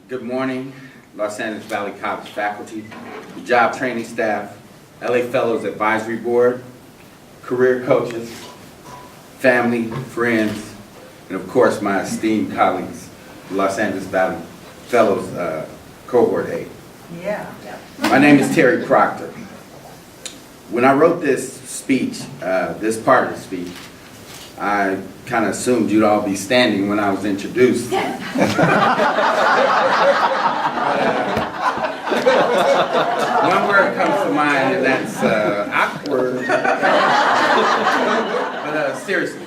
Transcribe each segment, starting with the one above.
Good morning, Los Angeles Valley College faculty, the job training staff, LA Fellows Advisory Board, career coaches, family, friends, and of course my esteemed colleagues, the Los Angeles Valley Fellows Cohort 8. Yeah. My name is Terry Proctor. When I wrote this speech, this part of the speech, I kind of assumed you'd all be standing when I was introduced. One word comes to mind, and that's awkward. But seriously,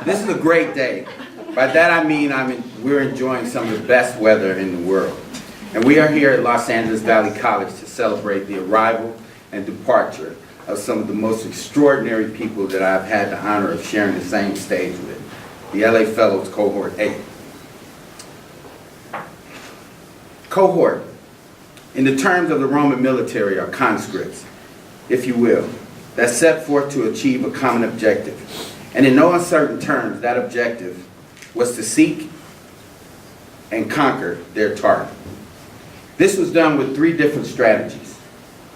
this is a great day. By that I mean we're enjoying some of the best weather in the world. And we are here at Los Angeles Valley College to celebrate the arrival and departure of some of the most extraordinary people that I've had the honor of sharing the same stage with, the LA Fellows Cohort 8. Cohort, in the terms of the Roman military, are conscripts, if you will, that set forth to achieve a common objective. And in no uncertain terms, that objective was to seek and conquer their target. This was done with three different strategies.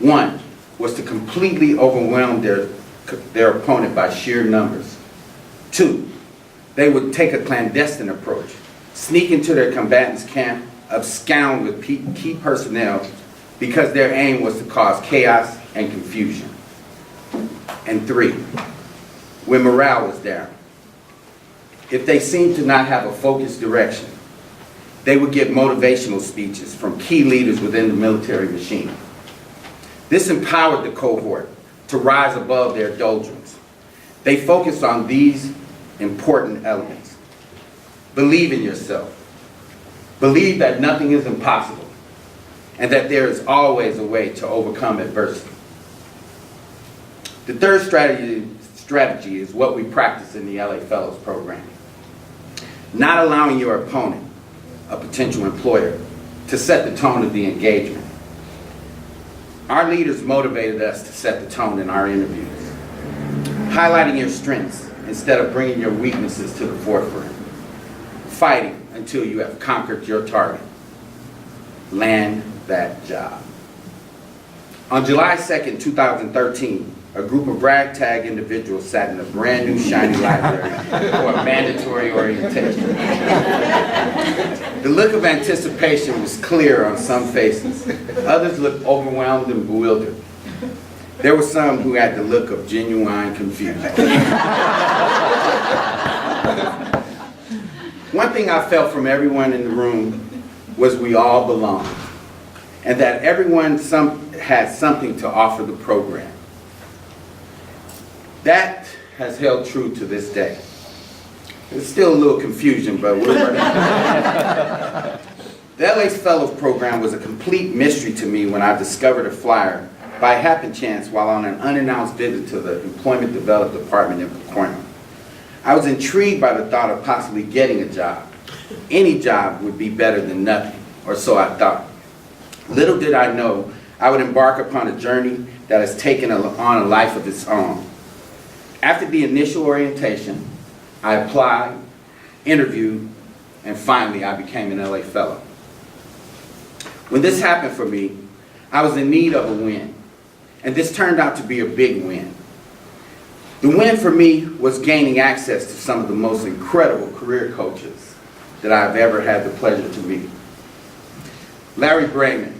One was to completely overwhelm their opponent by sheer numbers. Two, they would take a clandestine approach, sneak into their combatants' camp, abscond with key personnel because their aim was to cause chaos and confusion. And three, when morale was down, if they seemed to not have a focused direction, they would give motivational speeches from key leaders within the military machine. This empowered the cohort to rise above their doldrums. They focused on these important elements. Believe in yourself. Believe that nothing is impossible and that there is always a way to overcome adversity. The third strategy is what we practice in the LA Fellows program. Not allowing your opponent, a potential employer, to set the tone of the engagement. Our leaders motivated us to set the tone in our interviews, highlighting your strengths instead of bringing your weaknesses to the forefront, fighting until you have conquered your target. Land that job. On July 2nd, 2013, a group of ragtag individuals sat in a brand new shiny library for a mandatory orientation. The look of anticipation was clear on some faces. Others looked overwhelmed and bewildered. There were some who had the look of genuine confusion. One thing I felt from everyone in the room was we all belonged, and that everyone had something to offer the program. That has held true to this day. There's still a little confusion, but we're working. The LA Fellows program was a complete mystery to me when I discovered a flyer by happen chance while on an unannounced visit to the Employment Development Department in Pacoima. I was intrigued by the thought of possibly getting a job. Any job would be better than nothing, or so I thought. Little did I know I would embark upon a journey that has taken on a life of its own. After the initial orientation, I applied, interviewed, and finally I became an LA Fellow. When this happened for me, I was in need of a win, and this turned out to be a big win. The win for me was gaining access to some of the most incredible career coaches that I've ever had the pleasure to meet. Larry Brayman,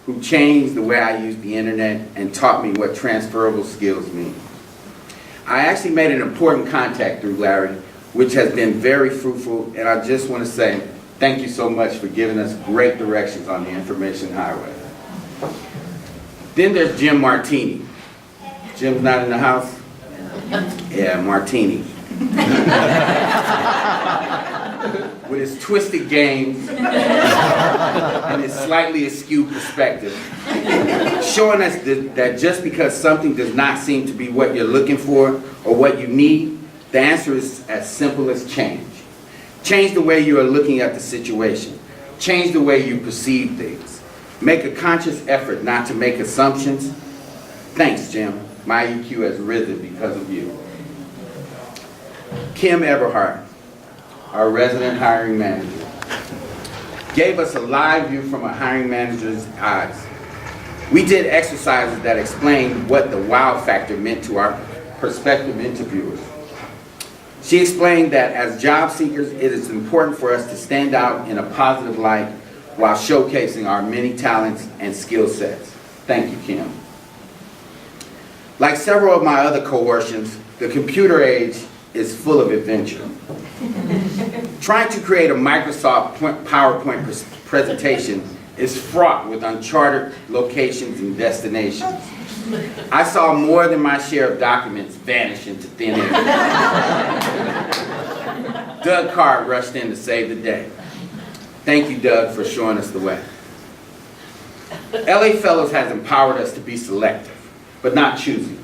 who changed the way I use the internet and taught me what transferable skills mean. I actually made an important contact through Larry, which has been very fruitful, and I just want to say thank you so much for giving us great directions on the information highway. Then there's Jim Martini. Jim's not in the house? Yeah, Martini. With his twisted games and his slightly askew perspective, showing us that just because something does not seem to be what you're looking for or what you need, the answer is as simple as change. Change the way you are looking at the situation. Change the way you perceive things. Make a conscious effort not to make assumptions. Thanks, Jim. My EQ has risen because of you. Kim Eberhardt, our resident hiring manager. gave us a live view from a hiring manager's eyes. We did exercises that explained what the wow factor meant to our prospective interviewers. She explained that as job seekers, it is important for us to stand out in a positive light while showcasing our many talents and skill sets. Thank you, Kim. Like several of my other cohortions, the computer age is full of adventure. Trying to create a Microsoft PowerPoint presentation is fraught with uncharted locations and destinations. I saw more than my share of documents vanish into thin air. Doug Carr rushed in to save the day. Thank you, Doug, for showing us the way. LA Fellows has empowered us to be selective, but not choosy,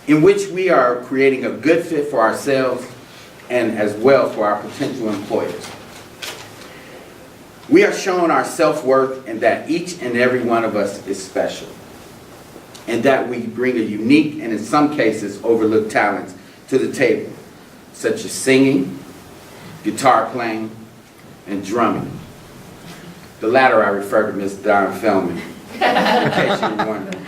in which we are creating a good fit for ourselves and as well for our potential employers. We are showing our self-worth and that each and every one of us is special, and that we bring a unique and in some cases overlooked talents to the table, such as singing, guitar playing, and drumming. The latter I refer to Ms. Don Feldman, in case you're wondering.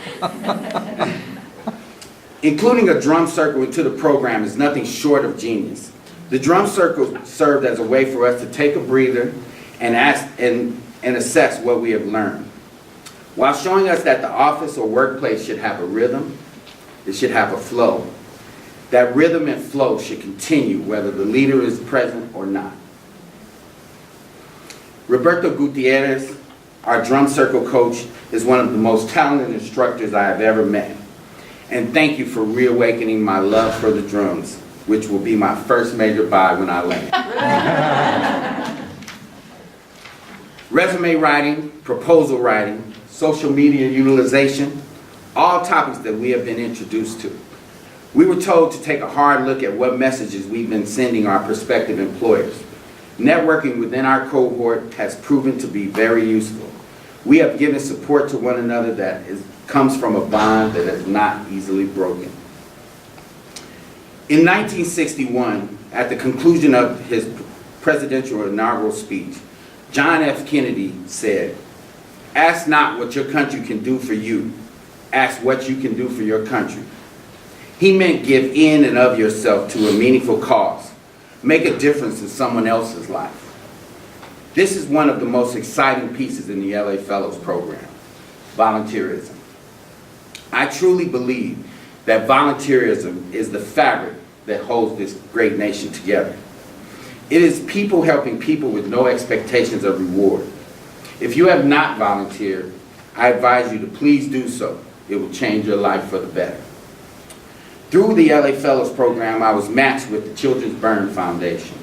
Including a drum circle into the program is nothing short of genius. The drum circle served as a way for us to take a breather and assess what we have learned, while showing us that the office or workplace should have a rhythm, it should have a flow. That rhythm and flow should continue whether the leader is present or not. Roberto Gutierrez, our drum circle coach, is one of the most talented instructors I have ever met. And thank you for reawakening my love for the drums, which will be my first major buy when I land. Resume writing, proposal writing, social media utilization, all topics that we have been introduced to. We were told to take a hard look at what messages we've been sending our prospective employers. Networking within our cohort has proven to be very useful. We have given support to one another that comes from a bond that is not easily broken. In 1961, at the conclusion of his presidential inaugural speech, John F. Kennedy said, "Ask not what your country can do for you, ask what you can do for your country." He meant give in and of yourself to a meaningful cause. Make a difference in someone else's life. This is one of the most exciting pieces in the LA Fellows program, volunteerism. I truly believe that volunteerism is the fabric that holds this great nation together. It is people helping people with no expectations of reward. If you have not volunteered, I advise you to please do so. It will change your life for the better. Through the LA Fellows program, I was matched with the Children's Burn Foundation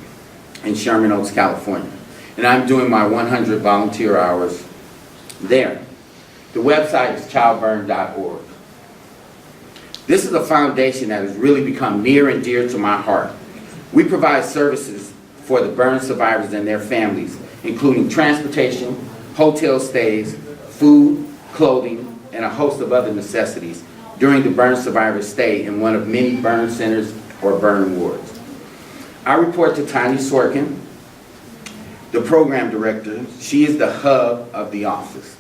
in Sherman Oaks, California, and I'm doing my 100 volunteer hours there. The website is childburn.org. This is a foundation that has really become near and dear to my heart. We provide services for the burn survivors and their families, including transportation, hotel stays, food, clothing, and a host of other necessities during the burn survivor's stay in one of many burn centers or burn wards. I report to Tanya Sorkin, the program director. She is the hub of the office.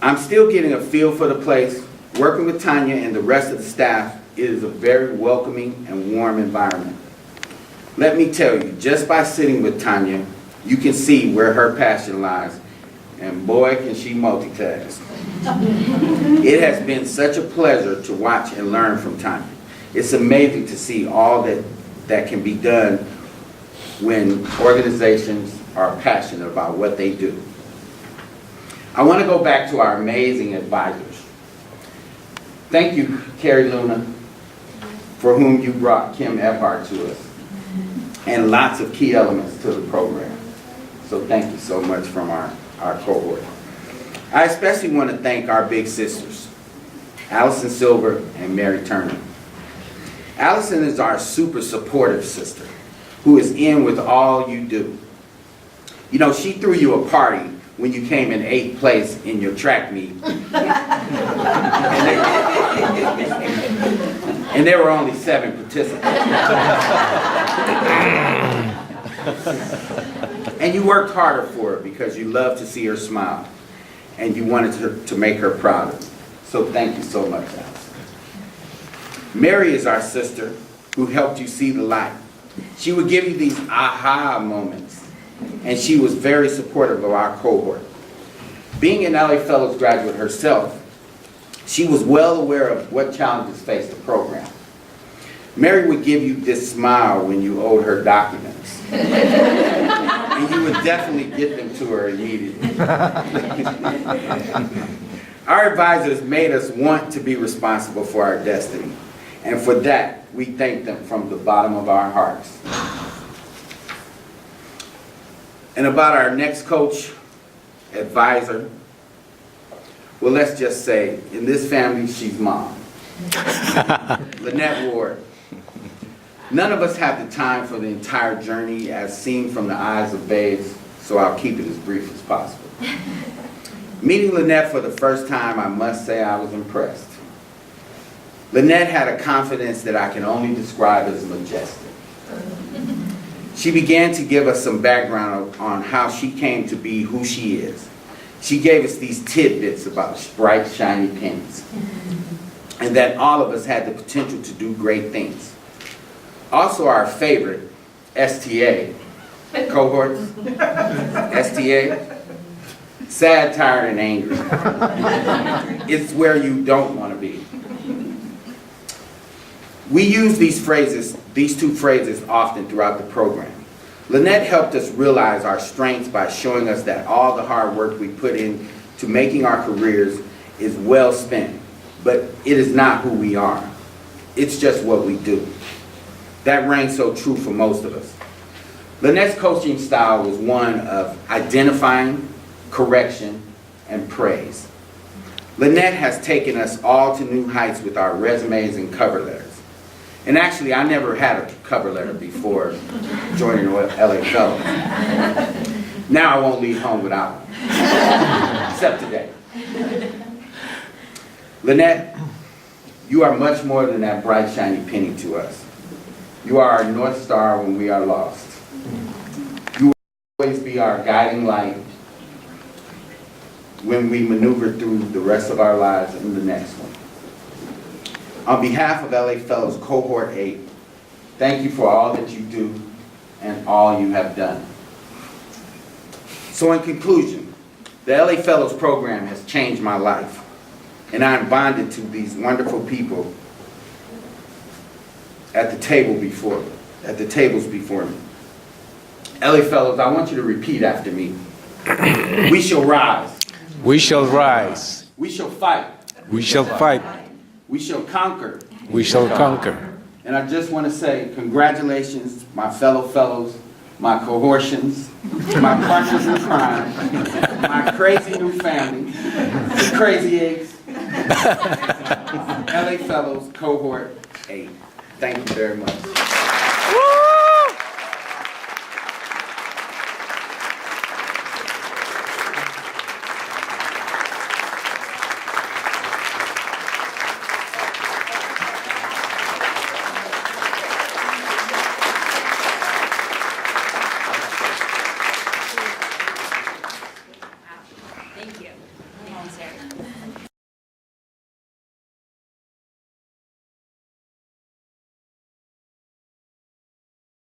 I'm still getting a feel for the place. Working with Tanya and the rest of the staff, it is a very welcoming and warm environment. Let me tell you, just by sitting with Tanya, you can see where her passion lies, and boy, can she multitask. It has been such a pleasure to watch and learn from Tanya. It's amazing to see all that can be done when organizations are passionate about what they do. I want to go back to our amazing advisors. Thank you, Carrie Luna, for whom you brought Kim Ephart to us, and lots of key elements to the program. So thank you so much from our cohort. I especially want to thank our big sisters, Allison Silver and Mary Turner. Allison is our super supportive sister who is in with all you do. You know, she threw you a party when you came in 8th place in your track meet. And there were only 7 participants. And you worked harder for her because you loved to see her smile. And you wanted to make her proud of you. So thank you so much, Alice. Mary is our sister who helped you see the light. She would give you these aha moments. And she was very supportive of our cohort. Being an LA Fellows graduate herself, she was well aware of what challenges faced the program. Mary would give you this smile when you owed her documents. And you would definitely get them to her immediately. Our advisors made us want to be responsible for our destiny. And for that, we thank them from the bottom of our hearts. And about our next coach, advisor, well, let's just say, in this family, she's mom. Lynette Ward. None of us have the time for the entire journey as seen from the eyes of babes, so I'll keep it as brief as possible. Meeting Lynette for the first time, I must say I was impressed. Lynette had a confidence that I can only describe as majestic. She began to give us some background on how she came to be who she is. She gave us these tidbits about bright, shiny pennies, and that all of us had the potential to do great things. Also our favorite, STA, cohorts, STA, sad, tired, and angry. It's where you don't want to be. We use these two phrases often throughout the program. Lynette helped us realize our strengths by showing us that all the hard work we put into making our careers is well spent, but it is not who we are. It's just what we do. That rang so true for most of us. Lynette's coaching style was one of identifying, correction, and praise. Lynette has taken us all to new heights with our resumes and cover letters. And actually, I never had a cover letter before joining LA Fellows. Now I won't leave home without one, except today. Lynette, you are much more than that bright, shiny penny to us. You are our North Star when we are lost. You will always be our guiding light when we maneuver through the rest of our lives in the next one. On behalf of LA Fellows Cohort 8, thank you for all that you do and all you have done. So in conclusion, the LA Fellows program has changed my life, and I am bonded to these wonderful people at the tables before me. LA Fellows, I want you to repeat after me. We shall rise. We shall rise. We shall fight. We shall fight. We shall conquer. We shall conquer. And I just want to say congratulations, my fellow fellows, my cohortians, my partners in crime, my crazy new family, the crazy eggs, LA Fellows Cohort 8. Thank you very much. Thank you. Thank you, sir.